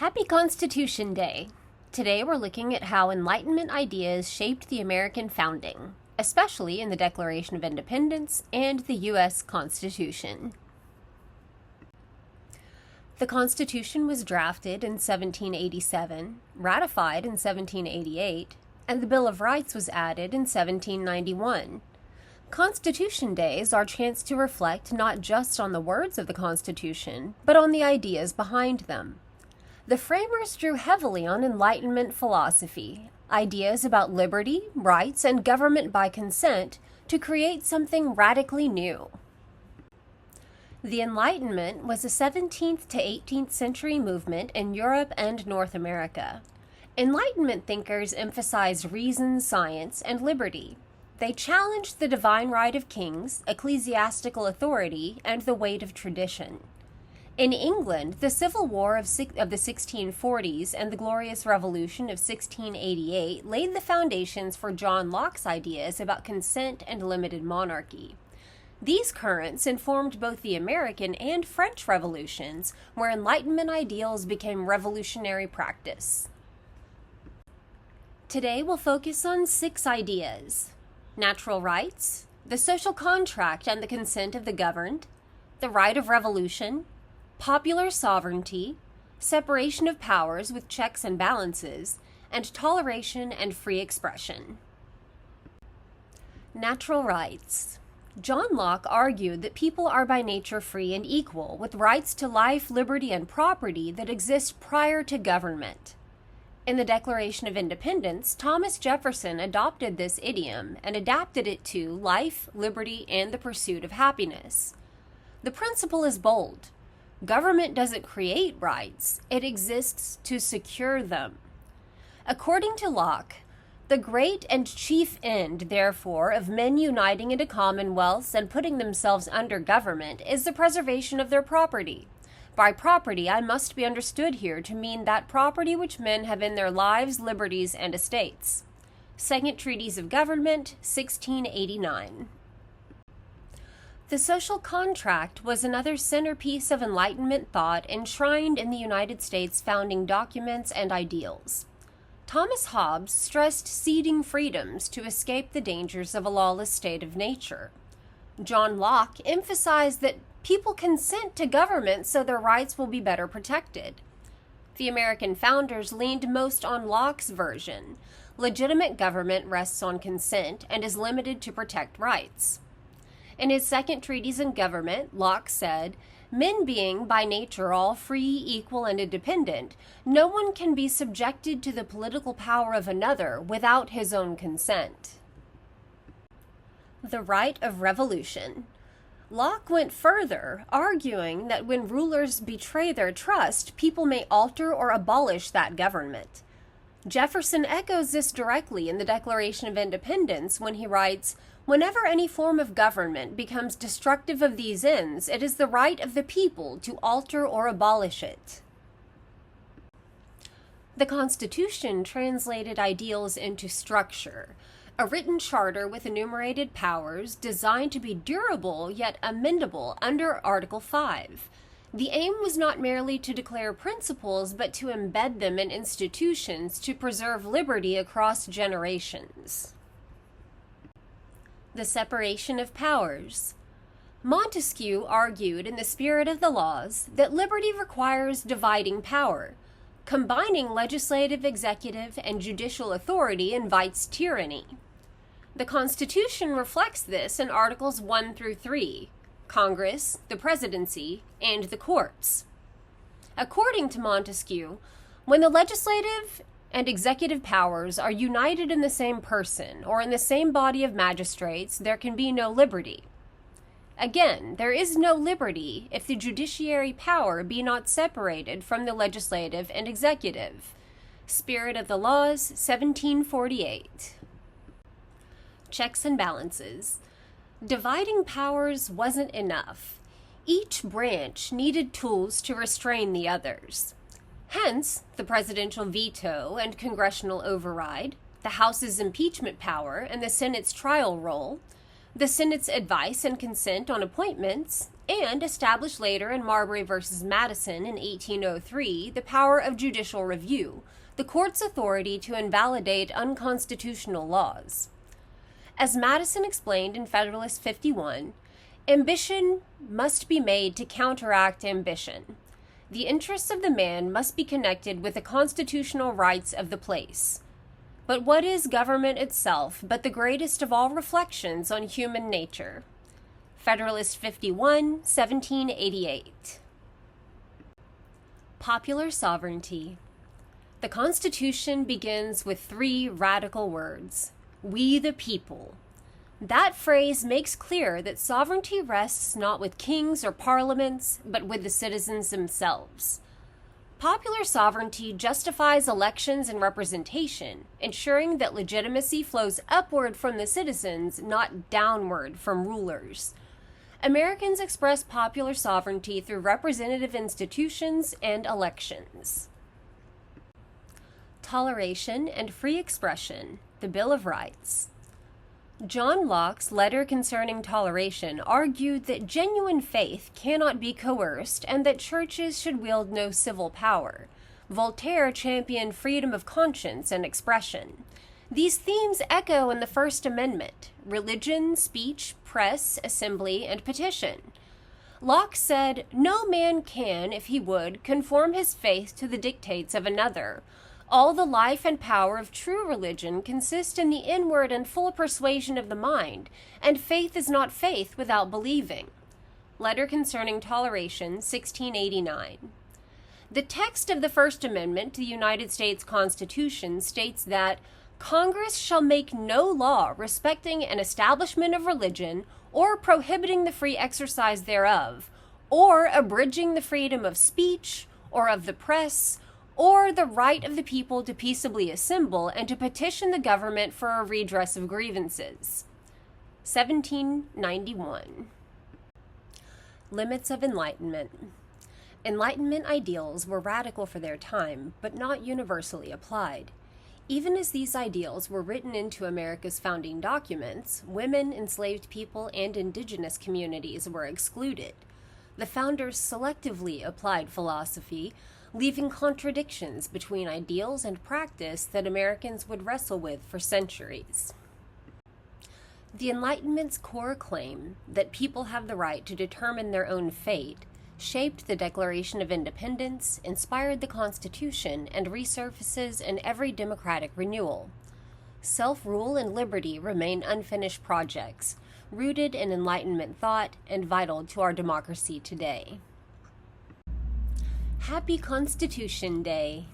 Happy Constitution Day! Today we're looking at how Enlightenment ideas shaped the American founding, especially in the Declaration of Independence and the U.S. Constitution. The Constitution was drafted in 1787, ratified in 1788, and the Bill of Rights was added in 1791. Constitution Day is our chance to reflect not just on the words of the Constitution, but on the ideas behind them. The framers drew heavily on Enlightenment philosophy, ideas about liberty, rights, and government by consent, to create something radically new. The Enlightenment was a 17th to 18th century movement in Europe and North America. Enlightenment thinkers emphasized reason, science, and liberty. They challenged the divine right of kings, ecclesiastical authority, and the weight of tradition. In England, the Civil War of the 1640s and the Glorious Revolution of 1688 laid the foundations for John Locke's ideas about consent and limited monarchy. These currents informed both the American and French revolutions, where Enlightenment ideals became revolutionary practice. Today we'll focus on 6 ideas: natural rights, the social contract and the consent of the governed, the right of revolution, popular sovereignty, separation of powers with checks and balances, and toleration and free expression. Natural rights. John Locke argued that people are by nature free and equal, with rights to life, liberty, and property that exist prior to government. In the Declaration of Independence, Thomas Jefferson adopted this idiom and adapted it to life, liberty, and the pursuit of happiness. The principle is bold. Government doesn't create rights, it exists to secure them. According to Locke, the great and chief end, therefore, of men uniting into commonwealths and putting themselves under government is the preservation of their property. By property, I must be understood here to mean that property which men have in their lives, liberties, and estates. Second Treatise of Government, 1689. The social contract was another centerpiece of Enlightenment thought enshrined in the United States founding documents and ideals. Thomas Hobbes stressed ceding freedoms to escape the dangers of a lawless state of nature. John Locke emphasized that people consent to government so their rights will be better protected. The American founders leaned most on Locke's version. Legitimate government rests on consent and is limited to protect rights. In his Second Treatise on Government, Locke said, "Men being by nature all free, equal, and independent, no one can be subjected to the political power of another without his own consent." The right of revolution. Locke went further, arguing that when rulers betray their trust, people may alter or abolish that government. Jefferson echoes this directly in the Declaration of Independence when he writes, "Whenever any form of government becomes destructive of these ends, it is the right of the people to alter or abolish it." The Constitution translated ideals into structure, a written charter with enumerated powers designed to be durable yet amendable under Article 5. The aim was not merely to declare principles, but to embed them in institutions to preserve liberty across generations. The separation of powers. Montesquieu argued in the spirit of the laws that liberty requires dividing power. Combining legislative, executive, and judicial authority invites tyranny. The Constitution reflects this in Articles 1 through 3, Congress, the presidency, and the courts. According to Montesquieu, when the legislative and executive powers are united in the same person or in the same body of magistrates, there can be no liberty. Again, there is no liberty if the judiciary power be not separated from the legislative and executive. Spirit of the Laws, 1748. Checks and balances. Dividing powers wasn't enough. Each branch needed tools to restrain the others. Hence, the presidential veto and congressional override, the House's impeachment power and the Senate's trial role, the Senate's advice and consent on appointments, and established later in Marbury v. Madison in 1803 the power of judicial review, the court's authority to invalidate unconstitutional laws. As Madison explained in Federalist 51, ambition must be made to counteract ambition. The interests of the man must be connected with the constitutional rights of the place. But what is government itself but the greatest of all reflections on human nature? Federalist 51, 1788. Popular sovereignty. The Constitution begins with 3 radical words: "We the people." That phrase makes clear that sovereignty rests not with kings or parliaments, but with the citizens themselves. Popular sovereignty justifies elections and representation, ensuring that legitimacy flows upward from the citizens, not downward from rulers. Americans express popular sovereignty through representative institutions and elections. Toleration and free expression, the Bill of Rights. John Locke's letter concerning toleration argued that genuine faith cannot be coerced and that churches should wield no civil power. Voltaire championed freedom of conscience and expression. These themes echo in the First Amendment: religion, speech, press, assembly, and petition. Locke said, "No man can, if he would, conform his faith to the dictates of another. All the life and power of true religion consist in the inward and full persuasion of the mind, and faith is not faith without believing." Letter concerning Toleration, 1689. The text of the First Amendment to the United States Constitution states that Congress shall make no law respecting an establishment of religion, or prohibiting the free exercise thereof, or abridging the freedom of speech, or of the press, or the right of the people to peaceably assemble and to petition the government for a redress of grievances. 1791. Limits of Enlightenment. Enlightenment ideals were radical for their time, but not universally applied. Even as these ideals were written into America's founding documents, women, enslaved people, and indigenous communities were excluded. The founders selectively applied philosophy, leaving contradictions between ideals and practice that Americans would wrestle with for centuries. The Enlightenment's core claim that people have the right to determine their own fate shaped the Declaration of Independence, inspired the Constitution, and resurfaces in every democratic renewal. Self-rule and liberty remain unfinished projects, rooted in Enlightenment thought and vital to our democracy today. Happy Constitution Day!